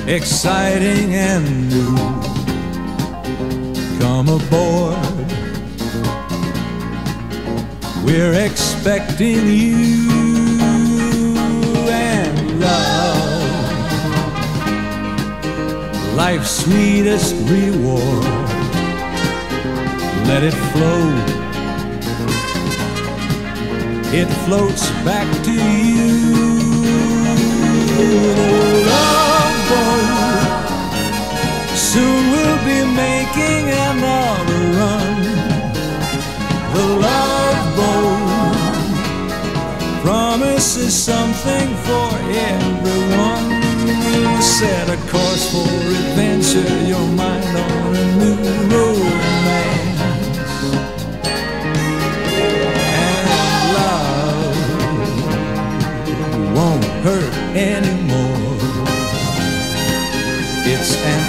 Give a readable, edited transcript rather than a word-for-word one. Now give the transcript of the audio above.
exciting and new. Come aboard, we're expecting you. And love, life's sweetest reward, let it flow, it floats back to you. The love boat, soon we'll be making another run. The love boat promises something for everyone. Set a course for adventure, your mind on a new romance. And love won't hurt anymore. It's an